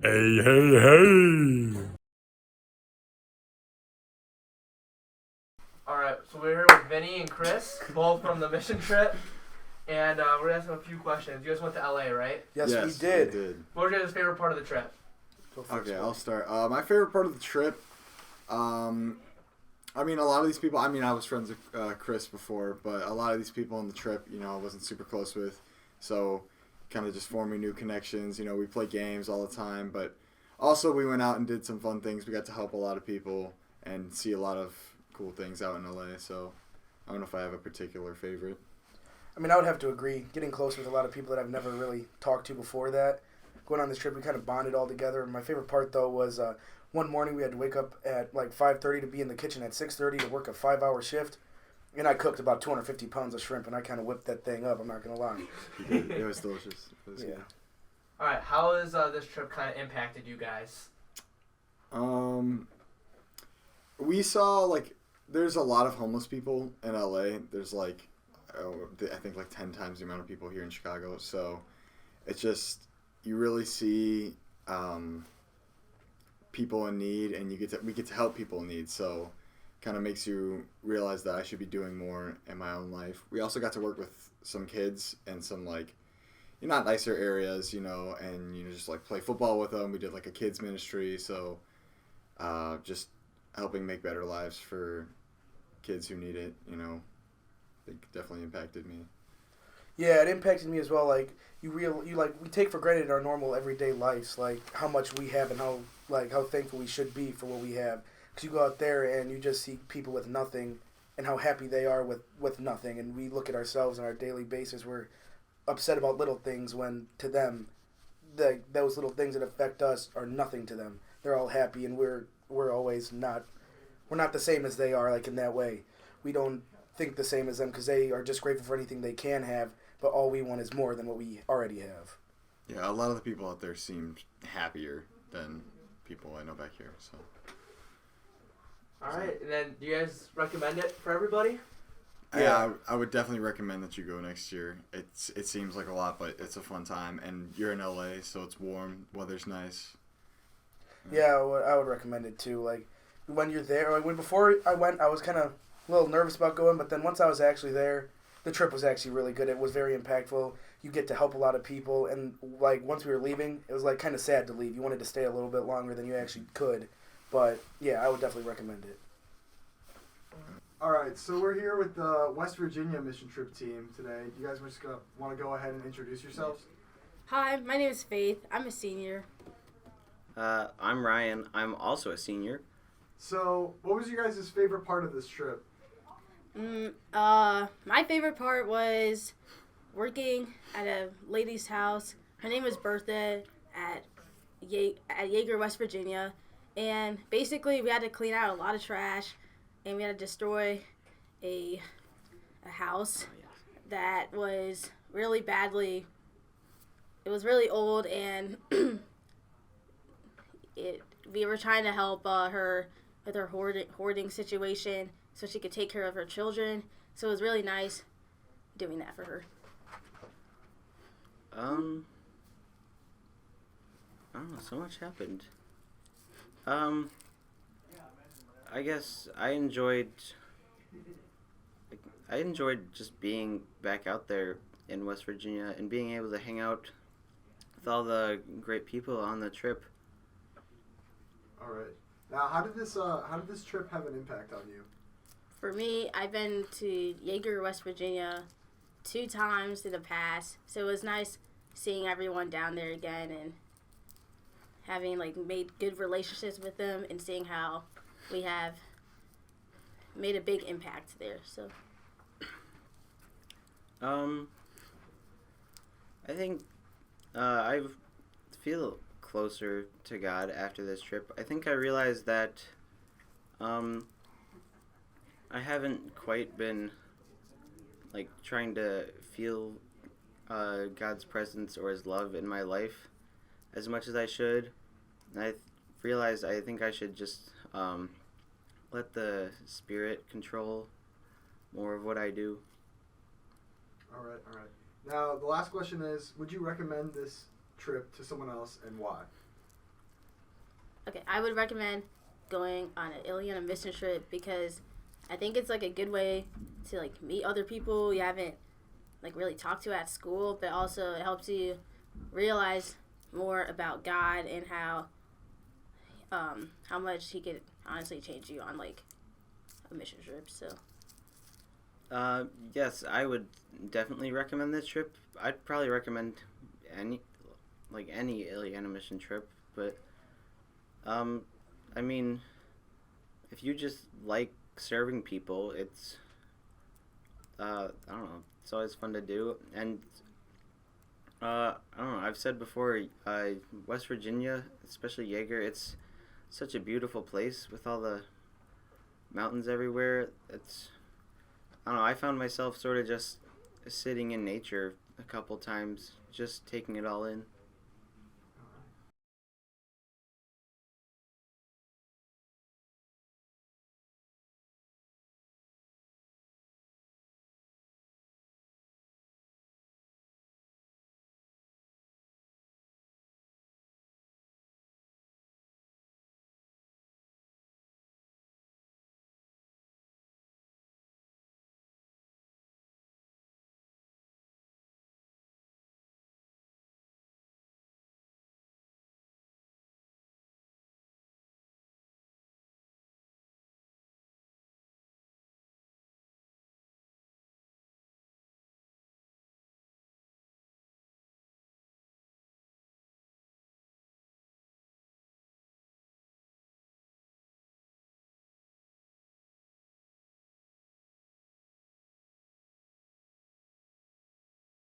Hey, hey, hey! Alright, so we're here with Vinny and Chris, both from the mission trip, and we're gonna ask them a few questions. You guys went to LA, right? Yes, we did. What was your guys' favorite part of the trip? Okay, I'll start. My favorite part of the trip, I mean, a lot of these people, I was friends with Chris before, but a lot of these people on the trip, I wasn't super close with. So, kind of just forming new connections. We play games all the time, but also we went out and did some fun things. We got to help a lot of people and see a lot of cool things out in LA. So, I don't know if I have a particular favorite. I mean, I would have to agree. Getting close with a lot of people that I've never really talked to before that. Going on this trip, we kind of bonded all together. My favorite part, though, was one morning we had to wake up at like 5:30 to be in the kitchen at 6:30 to work a 5-hour shift. And I cooked about 250 pounds of shrimp, and I kind of whipped that thing up, I'm not going to lie. It was delicious. Yeah. All right, how has this trip kind of impacted you guys? We saw, there's a lot of homeless people in LA. There's, I think, 10 times the amount of people here in Chicago. So, it's just, you really see people in need, and we get to help people in need. So, kind of makes you realize that I should be doing more in my own life. We also got to work with some kids in some, not nicer areas, and, just, play football with them. We did, a kids ministry. So, just helping make better lives for kids who need it, it definitely impacted me. Yeah, it impacted me as well. We take for granted our normal everyday lives, how much we have and how thankful we should be for what we have. Because you go out there and you just see people with nothing and how happy they are with nothing. And we look at ourselves on our daily basis. We're upset about little things when to them, those little things that affect us are nothing to them. They're all happy, and we're always not. We're not the same as they are, in that way. We don't think the same as them because they are just grateful for anything they can have, but all we want is more than what we already have. Yeah, a lot of the people out there seemed happier than people I know back here. So. All right, and then do you guys recommend it for everybody? Yeah, I would definitely recommend that you go next year. It seems like a lot, but it's a fun time, and you're in LA, so it's warm, weather's nice. Yeah, I would recommend it too. When you're there, before I went, I was kind of a little nervous about going, but then once I was actually there, the trip was actually really good. It was very impactful. You get to help a lot of people, and once we were leaving, it was kind of sad to leave. You wanted to stay a little bit longer than you actually could, but yeah, I would definitely recommend it. All right, so we're here with the West Virginia mission trip team today. Do you guys just want to go ahead and introduce yourselves? Hi, my name is Faith. I'm a senior. I'm Ryan. I'm also a senior. So, what was your guys' favorite part of this trip? My favorite part was working at a lady's house. Her name was Bertha at Yeager, West Virginia. And basically, we had to clean out a lot of trash, and we had to destroy a house that was really badly. It was really old, and we were trying to help her with her hoarding situation so she could take care of her children. So it was really nice doing that for her. I don't know, so much happened. I guess I enjoyed just being back out there in West Virginia and being able to hang out with all the great people on the trip. All right. Now, how did this trip have an impact on you? For me, I've been to Yeager, West Virginia 2 times in the past, so it was nice seeing everyone down there again and having made good relationships with them and seeing how we have made a big impact there. So I think I feel closer to God after this trip. I think I realized that I haven't quite been trying to feel God's presence or His love in my life as much as I should. And I realized I think I should just let the Spirit control more of what I do. All right. Now, the last question is, would you recommend this trip to someone else, and why? Okay, I would recommend going on an Ileana mission trip because I think it's like a good way to like meet other people you haven't like really talked to at school, but also it helps you realize more about God and how much He could honestly change you on like a mission trip. So Yes, I would definitely recommend this trip. I'd probably recommend any Ileana mission trip, but I mean, if you just like serving people, it's I don't know, it's always fun to do. And I don't know, I've said before, West Virginia, especially Jaeger, it's such a beautiful place with all the mountains everywhere. It's, I don't know, I found myself sort of just sitting in nature a couple times, just taking it all in.